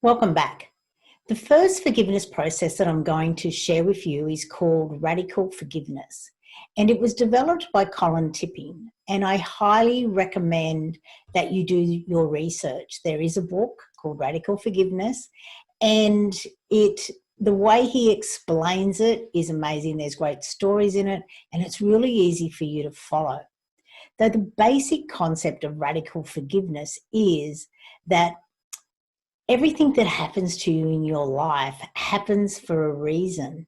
Welcome back. The first forgiveness process that I'm going to share with you is called Radical Forgiveness, and it was developed by Colin Tipping, and I highly recommend that you do your research. There is a book called Radical Forgiveness, and the way he explains it is amazing. There's great stories in it, and it's really easy for you to follow. Though the basic concept of radical forgiveness is that everything that happens to you in your life happens for a reason.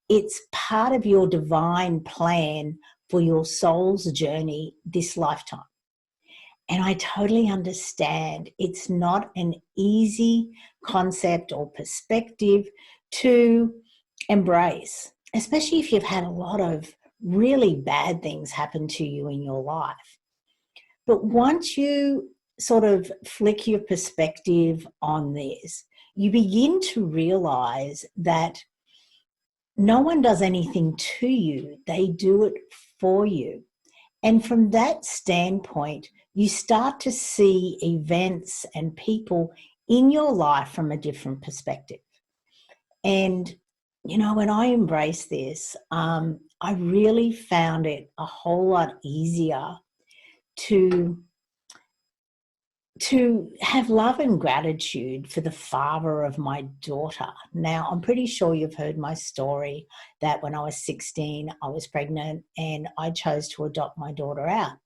It's part of your divine plan for your soul's journey this lifetime. And I totally understand it's not an easy concept or perspective to embrace, especially if you've had a lot of really bad things happen to you in your life. But once you sort of flick your perspective on this, you begin to realize that no one does anything to you, they do it for you. And from that standpoint, you start to see events and people in your life from a different perspective. And, you know, when I embraced this, I really found it a whole lot easier to have love and gratitude for the father of my daughter. Now, I'm pretty sure you've heard my story that when I was 16, I was pregnant and I chose to adopt my daughter out.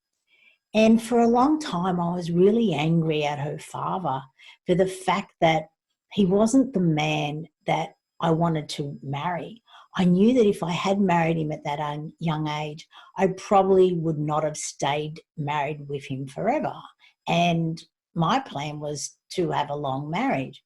And for a long time, I was really angry at her father for the fact that he wasn't the man that I wanted to marry. I knew that if I had married him at that young age, I probably would not have stayed married with him forever. And my plan was to have a long marriage.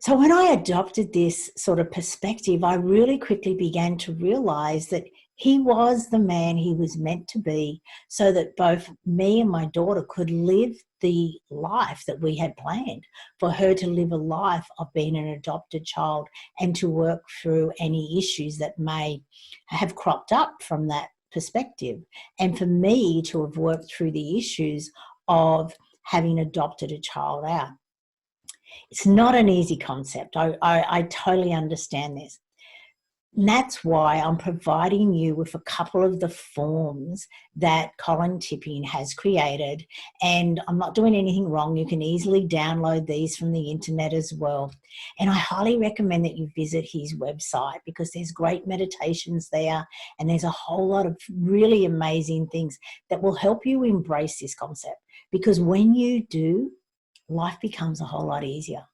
So when I adopted this sort of perspective, I really quickly began to realize that he was the man he was meant to be, so that both me and my daughter could live the life that we had planned, for her to live a life of being an adopted child and to work through any issues that may have cropped up from that perspective, and for me to have worked through the issues of having adopted a child out. It's not an easy concept. I totally understand this. And that's why I'm providing you with a couple of the forms that Colin Tipping has created. And I'm not doing anything wrong. You can easily download these from the internet as well. And I highly recommend that you visit his website, because there's great meditations there, and there's a whole lot of really amazing things that will help you embrace this concept. Because when you do, life becomes a whole lot easier.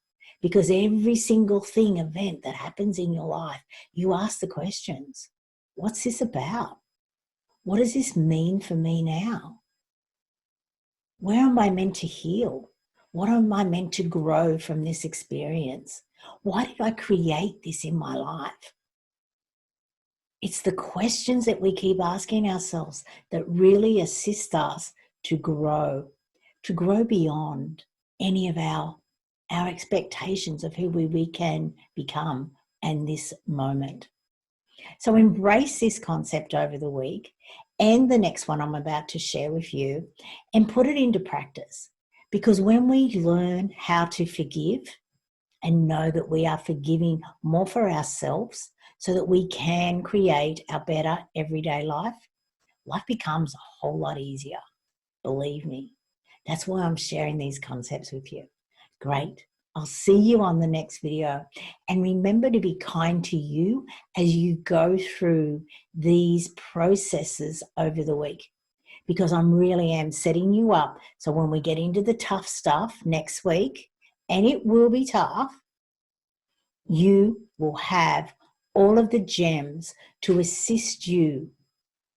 Because every single event that happens in your life, you ask the questions, what's this about? What does this mean for me now? Where am I meant to heal? What am I meant to grow from this experience? Why did I create this in my life? It's the questions that we keep asking ourselves that really assist us to grow beyond any of our expectations of who we can become in this moment. So embrace this concept over the week and the next one I'm about to share with you, and put it into practice. Because when we learn how to forgive and know that we are forgiving more for ourselves so that we can create our better everyday life, life becomes a whole lot easier. Believe me. That's why I'm sharing these concepts with you. Great. I'll see you on the next video. And remember to be kind to you as you go through these processes over the week, because I really am setting you up. So when we get into the tough stuff next week, and it will be tough, you will have all of the gems to assist you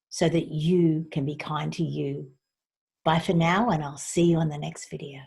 so that you can be kind to you. Bye for now, and I'll see you on the next video.